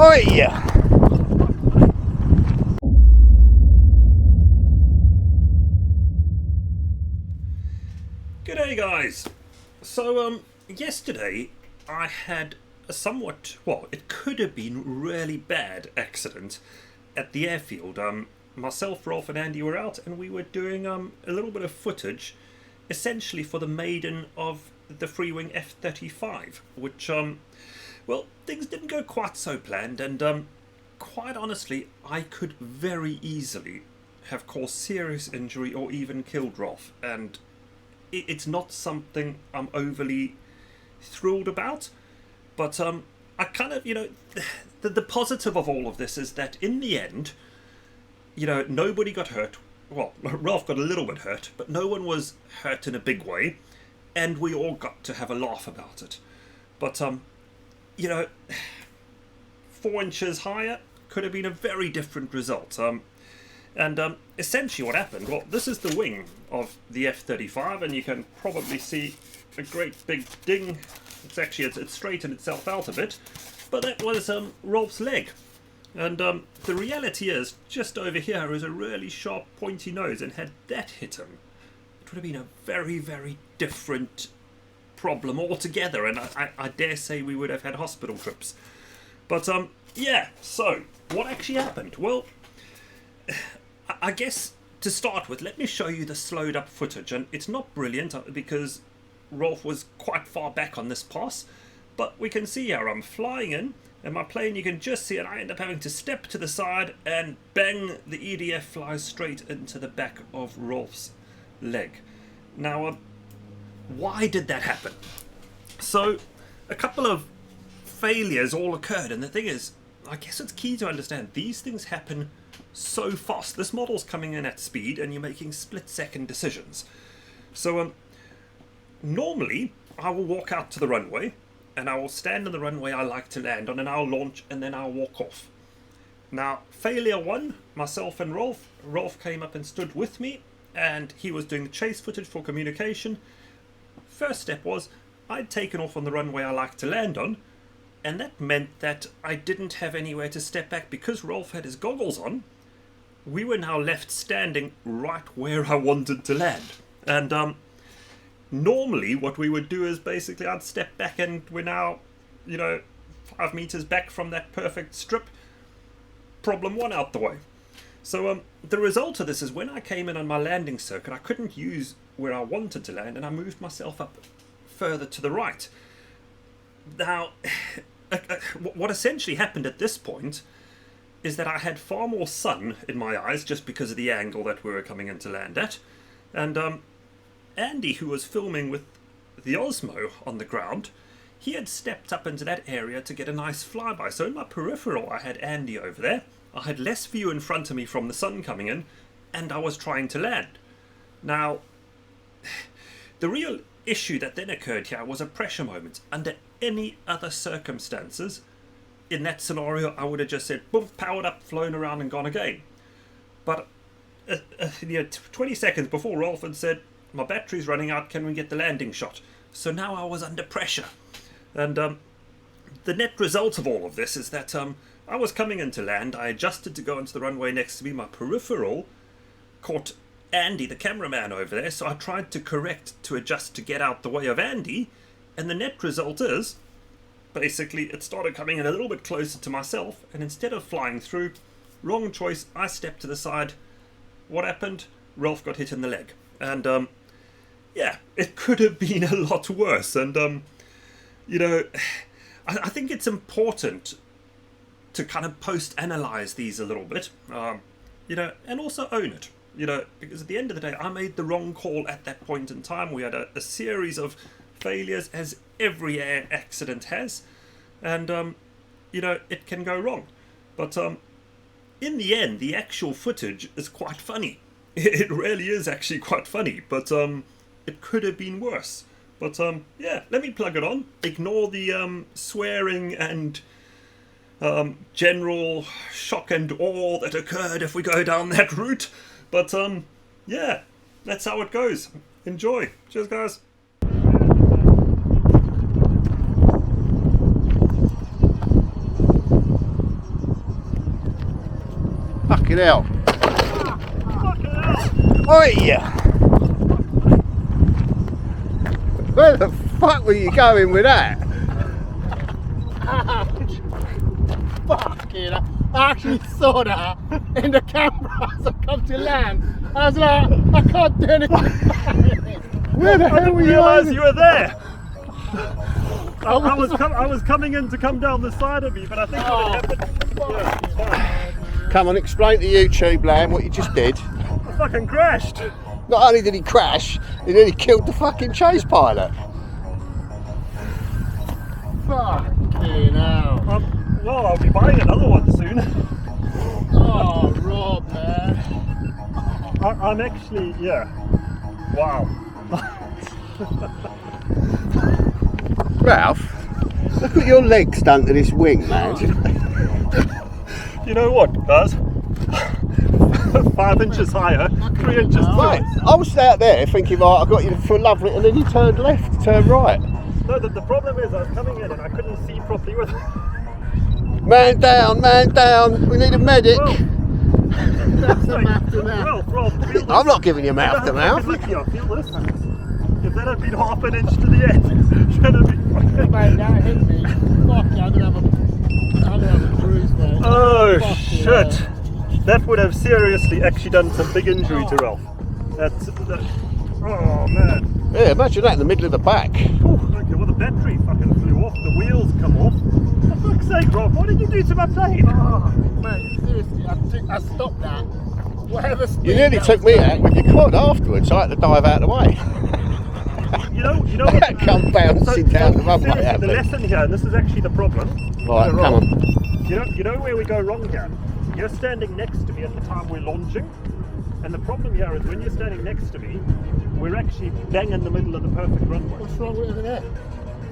Oh yeah. G'day guys! So yesterday I had a somewhat, well, it could have been really bad accident at the airfield. Myself, Rolf and Andy were out and we were doing a little bit of footage essentially for the Maiden of the Freewing F35, which well, things didn't go quite so planned, and quite honestly I could very easily have caused serious injury or even killed Rolf, and it's not something I'm overly thrilled about, but I kind of, the positive of all of this is that in the end, nobody got hurt. Well, Ralph got a little bit hurt, but no one was hurt in a big way, and we all got to have a laugh about it. But 4 inches higher could have been a very different result. And essentially what happened, well, this is the wing of the F35, and you can probably see a great big ding. It's straightened itself out a bit, but that was Rolf's leg. And the reality is, just over here is a really sharp pointy nose, and had that hit him, it would have been a very, very different problem altogether, and I dare say we would have had hospital trips. But yeah, so what actually happened? Well, I guess to start with, let me show you the slowed up footage, and it's not brilliant because Rolf was quite far back on this pass, but we can see here I'm flying in, and my plane, you can just see it, I end up having to step to the side and bang, the EDF flies straight into the back of Rolf's leg. Now, why did that happen? So, a couple of failures all occurred, and the thing is, I guess it's key to understand, these things happen so fast. This model's coming in at speed and you're making split-second decisions. So normally I will walk out to the runway and I will stand on the runway I like to land on, and I'll launch and then I'll walk off. Now, failure one, myself and Rolf came up and stood with me, and he was doing the chase footage for communication. First step was I'd taken off on the runway I like to land on, and that meant that I didn't have anywhere to step back. Because Rolf had his goggles on, we were now left standing right where I wanted to land. And normally what we would do is basically I'd step back, and we're now, 5 meters back from that perfect strip. Problem one out the way. So the result of this is when I came in on my landing circuit, I couldn't use where I wanted to land, and I moved myself up further to the right. Now, what essentially happened at this point is that I had far more sun in my eyes just because of the angle that we were coming in to land at. And Andy, who was filming with the Osmo on the ground, he had stepped up into that area to get a nice flyby. So in my peripheral, I had Andy over there. I had less view in front of me from the sun coming in, and I was trying to land. Now, the real issue that then occurred here was a pressure moment. Under any other circumstances, in that scenario, I would have just said, boom, powered up, flown around and gone again. But 20 seconds before, Rolf had said, my battery's running out, can we get the landing shot? So now I was under pressure. And the net result of all of this is that I was coming in to land, I adjusted to go into the runway next to me, my peripheral caught Andy, the cameraman over there, so I tried to correct to adjust to get out the way of Andy, and the net result is, basically, it started coming in a little bit closer to myself, and instead of flying through, wrong choice, I stepped to the side. What happened? Rolf got hit in the leg. And, yeah, it could have been a lot worse, and, I think it's important to kind of post-analyze these a little bit, and also own it. Because at the end of the day, I made the wrong call at that point in time. We had a series of failures, as every air accident has, and it can go wrong. But in the end, the actual footage is quite funny. It really is actually quite funny, but it could have been worse. But yeah, let me plug it on. Ignore the swearing and general shock and awe that occurred if we go down that route. But yeah, that's how it goes. Enjoy. Cheers, guys. Fucking hell. Fucking hell. Oi! Where the fuck were you going with that? Ouch. Fucking hell. I actually saw that in the camera as I come to land. I was like, I can't do anything. Where the hell were you? Realise you were there. I was coming in to come down the side of me, but I think what had happened. Come on, explain to YouTube land what you just did. I fucking crashed. Not only did he crash, he nearly killed the fucking chase pilot. Fucking hell. Well, I'll be buying another one soon. Oh, Rob, man. I'm actually, yeah. Wow. Ralph, look what your legs done to this wing, man. You know what, guys? 5 inches higher, 3 inches Right, taller. I was out there thinking, right, I got you for lovely, and then you turned left, turned right. No, the problem is I was coming in and I couldn't see properly with Man down, we need a medic. That's a mouth to mouth. Rob, feel this. I'm not giving you mouth to mouth. Feel this. If that had been half an inch to the end, should have been fucking... Mate, that hit me. Fuck, I'm gonna have a bruise, mate. Oh, Fuck shit. yeah. That would have seriously actually done some big injury to Ralph. That's... oh, man. Yeah, imagine that in the middle of the back. Ooh, okay, well, the battery fucking flew off, the wheels come off. For fuck's sake, Rob, what did you do to my plane? Oh, mate, seriously, I stopped that. Whatever speed You nearly that took was me out with your quad afterwards, so I had to dive out of the way. You know That come bouncing down the runway. seriously, the lesson here, and this is actually the problem. Right, Rob, come on. You know where we go wrong here? You're standing next to me at the time we're launching, and the problem here is when you're standing next to me, we're actually bang in the middle of the perfect runway. What's wrong with over there?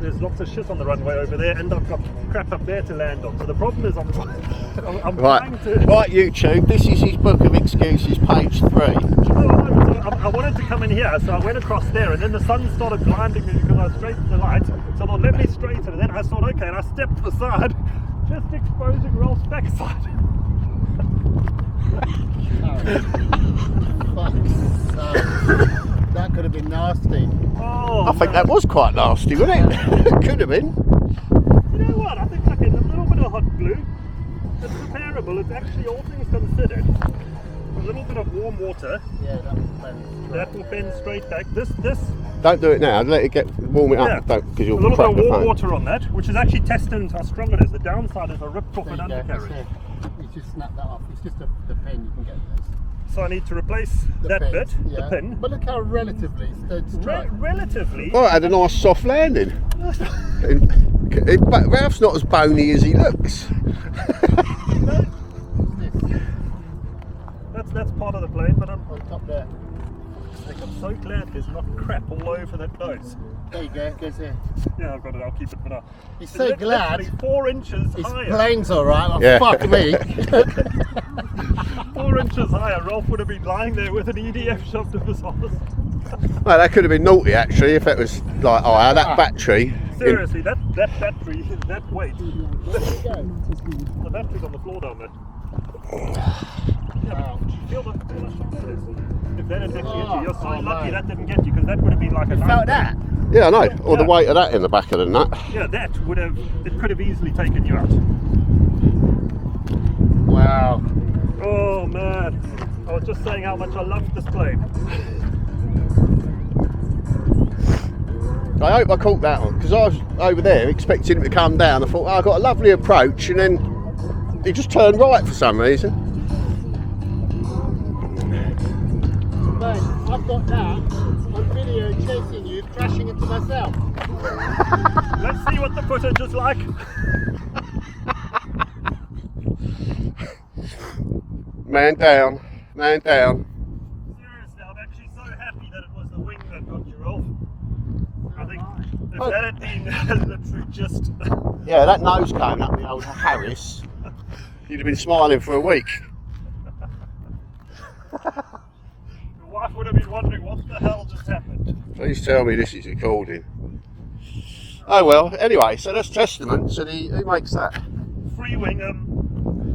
There's lots of shit on the runway over there, and I've got crap up there to land on. So the problem is I'm Right, trying to... right, YouTube, this is his book of excuses, page 3. I wanted to come in here, so I went across there, and then the sun started blinding me because I was straight to the light. So I thought, let me straighten, and then I thought, okay, and I stepped to the side, just exposing Ralph's backside. That could have been nasty. Oh, I think that was quite nasty, wasn't it? Could have been. You know what? I think like a little bit of hot glue. It's repairable. It's actually, all things considered, a little bit of warm water. Yeah, that will bend straight. That will bend straight back. This. Don't do it now, let it warm it Yeah. up, don't, because A you'll little bit crack of the warm phone. water on that, which is actually testing how strong it is. The downside is a ripped off an There you go, undercarriage. that's it. You just snap that off. It's just the pin, you can get this. So I need to replace The that pin, bit, yeah. the pin. But look how relatively stood straight. Relatively. Well, it had a nice soft landing. Ralph's not as bony as he looks. That's part of the plane, but On top there. I'm so glad there's not crap all over that nose. There you go, it goes here. Yeah, I've got it. I'll keep it for now. He's so It's glad literally 4 inches his higher. plane's alright, well, Yeah. fuck me. 4 inches higher. Ralph would have been lying there with an EDF shoved up his arse. Well, that could have been naughty actually if it was like, oh, that battery. Seriously, that battery, that weight. There you go. The battery's on the floor down there. Yeah, but feel the shock of this. If that had actually hit you, you're so lucky mate. that didn't get you, because that would have been like a You felt that? Yeah, I know. Or the Yeah. weight of that in the back of the nut. Yeah, that would have, it could have easily taken you out. Wow. Oh man, I was just saying how much I loved this plane. I hope I caught that one because I was over there expecting him to come down. I thought, oh, I got a lovely approach, and then he just turned right for some reason. Mate, I've got that on video chasing you, crashing into myself. Let's see what the footage is like. Man down, man down. Seriously, I'm actually so happy that it was the wing that got you off. I think if that had been literally just... Yeah, that nose cone up the old Harris. You'd have been smiling for a week. Your wife would have been wondering what the hell just happened. Please tell me this is recording. Oh well, anyway, so that's testament. So who makes that? Free wing,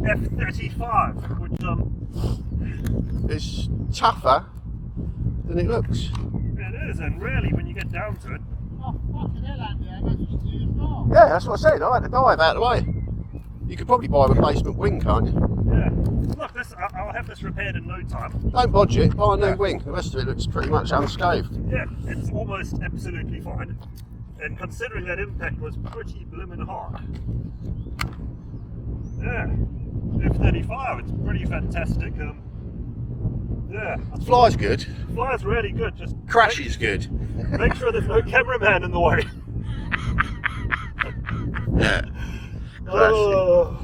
F35, which It's tougher than it looks. it is, and really when you get down to it, Oh, fucking hell, Andy, I'm actually as well. Yeah, that's what I said. I had to dive out of the way. You could probably buy a replacement wing, can't you? yeah. Look, I'll have this repaired in no time. Don't bodge it, buy a new wing. The rest of it looks pretty much unscathed. Yeah, it's almost absolutely fine. And considering that impact was pretty blimmin' hard. Yeah, F35, it's pretty fantastic. Yeah. Fly's good. Flies really good, just Crash is good. make sure there's no cameraman in the way. Yeah. Oh.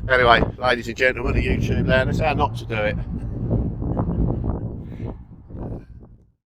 Anyway, ladies and gentlemen of YouTube land, that's how not to do it.